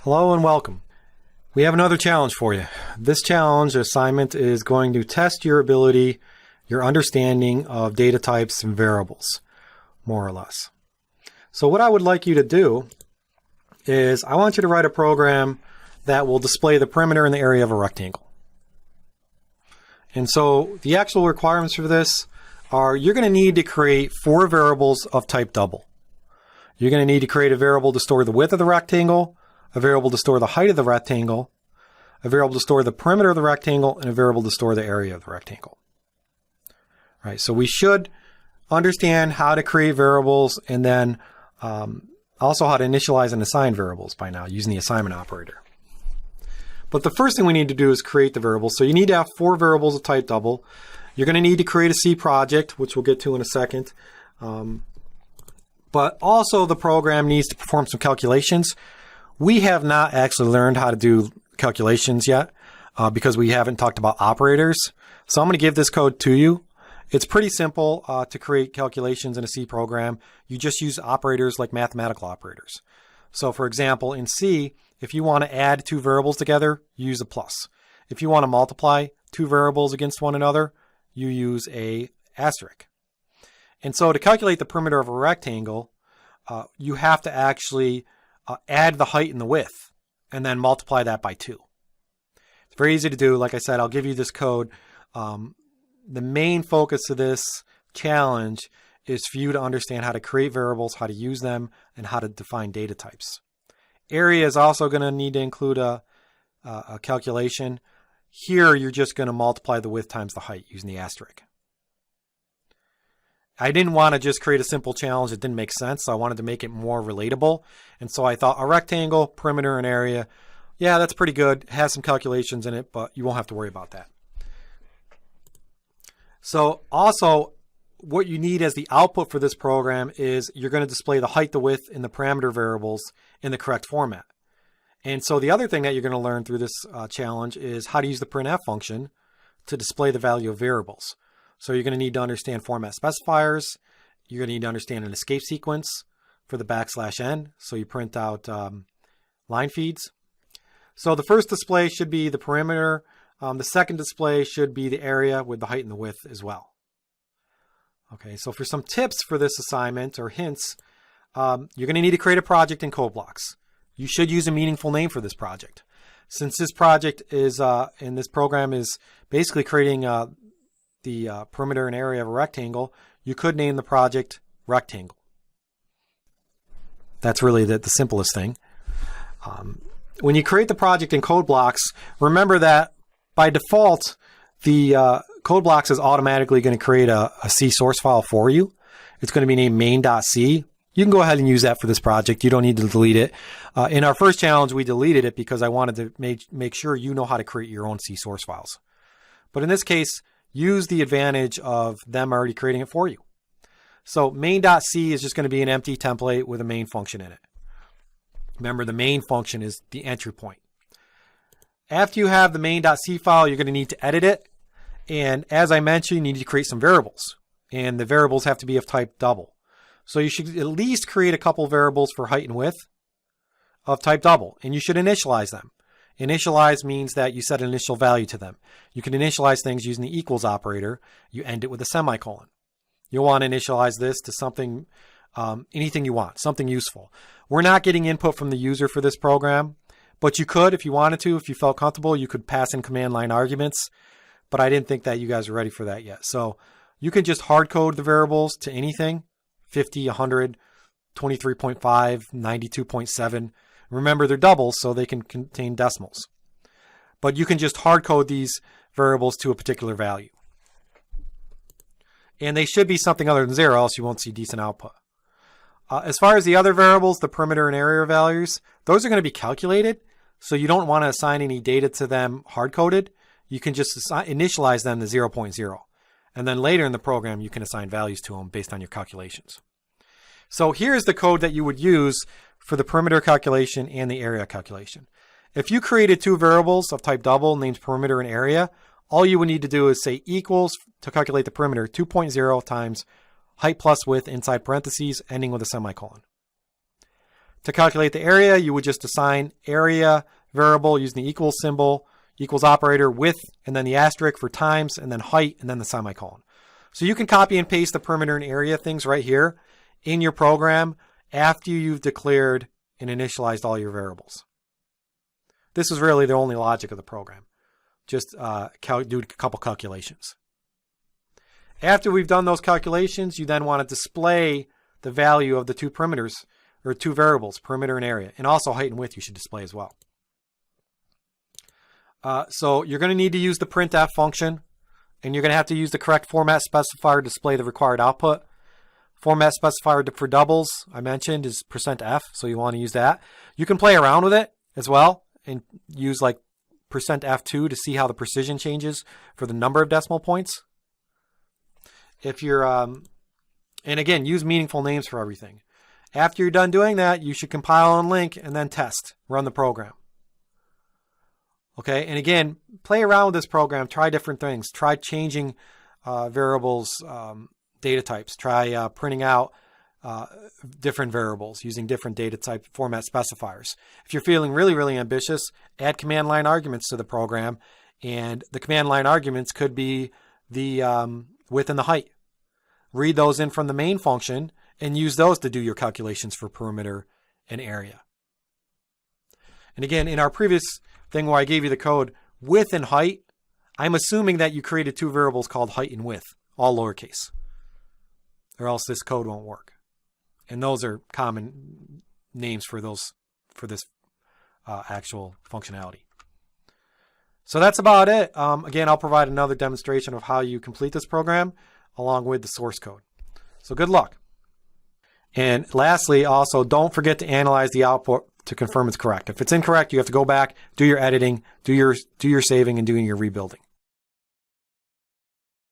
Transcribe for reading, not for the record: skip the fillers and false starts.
Hello and welcome. We have another challenge for you. This challenge assignment is going to test your ability, your understanding of data types and variables, more or less. So what I would like you to do is I want you to write a program that will display the perimeter and the area of a rectangle. And so the actual requirements for this are you're going to need to create 4 variables of type double. You're going to need to create a variable to store the width of the rectangle, a variable to store the height of the rectangle, a variable to store the perimeter of the rectangle, and a variable to store the area of the rectangle. All right, so we should understand how to create variables and then also how to initialize and assign variables by now using the assignment operator. But the first thing we need to do is create the variables. So you need to have 4 variables of type double. You're going to need to create a C project, which we'll get to in a second. But also the program needs to perform some calculations. We have not actually learned how to do calculations yet because we haven't talked about operators. So I'm going to give this code to you. It's pretty simple to create calculations in a C program. You just use operators like mathematical operators. So for example, in C, if you want to add 2 variables together, you use a plus. If you want to multiply 2 variables against one another, you use a asterisk. And so to calculate the perimeter of a rectangle, you have to actually add the height and the width, and then multiply that by 2. It's very easy to do. Like I said, I'll give you this code. The main focus of this challenge is for you to understand how to create variables, how to use them, and how to define data types. Area is also going to need to include a calculation. Here, you're just going to multiply the width times the height using the asterisk. I didn't want to just create a simple challenge. It didn't make sense. So I wanted to make it more relatable. And so I thought a rectangle, perimeter, and area. Yeah, that's pretty good. It has some calculations in it, but you won't have to worry about that. So also, what you need as the output for this program is you're going to display the height, the width, and the parameter variables in the correct format. And so the other thing that you're going to learn through this challenge is how to use the printf function to display the value of variables. So you're going to need to understand format specifiers. You're going to need to understand an escape sequence for the \n. So you print out line feeds. So the first display should be the perimeter. The second display should be the area with the height and the width as well. Okay, so for some tips for this assignment or hints, you're going to need to create a project in code blocks. You should use a meaningful name for this project. Since this project is, and this program is basically creating the perimeter and area of a rectangle, you could name the project rectangle. That's really the simplest thing. When you create the project in code blocks, remember that by default, the code blocks is automatically going to create a C source file for you. It's going to be named main.c. You can go ahead and use that for this project. You don't need to delete it. In our first challenge, we deleted it because I wanted to make sure you know how to create your own C source files. But in this case, use the advantage of them already creating it for you. So main.c is just going to be an empty template with a main function in it. Remember, the main function is the entry point. After you have the main.c file, you're going to need to edit it. And as I mentioned, you need to create some variables. And the variables have to be of type double. So you should at least create a couple variables for height and width of type double. And you should initialize them. Initialize means that you set an initial value to them. You can initialize things using the equals operator. You end it with a semicolon. You'll want to initialize this to something, anything you want, something useful. We're not getting input from the user for this program, but you could, if you wanted to, if you felt comfortable, you could pass in command line arguments, but I didn't think that you guys are ready for that yet. So you can just hard code the variables to anything, 50, 100, 23.5, 92.7. Remember, they're doubles, so they can contain decimals. But you can just hard code these variables to a particular value. And they should be something other than 0, else you won't see decent output. As far as the other variables, the perimeter and area values, those are going to be calculated, so you don't want to assign any data to them hard-coded. You can just initialize them to 0.0. And then later in the program, you can assign values to them based on your calculations. So here's the code that you would use for the perimeter calculation and the area calculation. If you created 2 variables of type double named perimeter and area, all you would need to do is say equals to calculate the perimeter 2.0 times height plus width inside parentheses ending with a semicolon. To calculate the area, you would just assign area variable using the equals symbol, equals operator, width, and then the asterisk for times, and then height, and then the semicolon. So you can copy and paste the perimeter and area things right here in your program after you've declared and initialized all your variables. This is really the only logic of the program. Just do a couple calculations. After we've done those calculations, you then want to display the value of the two perimeters, or two variables, perimeter and area, and also height and width you should display as well. So you're going to need to use the printf function, and you're going to have to use the correct format specifier to display the required output. Format specifier for doubles, I mentioned, is %f, so you want to use that. You can play around with it as well and use like %f2 to see how the precision changes for the number of decimal points. If you're, and again, use meaningful names for everything. After you're done doing that, you should compile and link and then test, run the program. Okay, and again, play around with this program, try different things, try changing variables, data types, try printing out different variables using different data type format specifiers. If you're feeling really, really ambitious, add command line arguments to the program, and the command line arguments could be the width and the height. Read those in from the main function and use those to do your calculations for perimeter and area. And again, in our previous thing where I gave you the code, width and height, I'm assuming that you created two variables called height and width, all lowercase, or else this code won't work. And those are common names for those for this actual functionality. So that's about it. Again, I'll provide another demonstration of how you complete this program along with the source code. So good luck. And lastly, also, don't forget to analyze the output to confirm it's correct. If it's incorrect, you have to go back, do your editing, do your saving, and doing your rebuilding.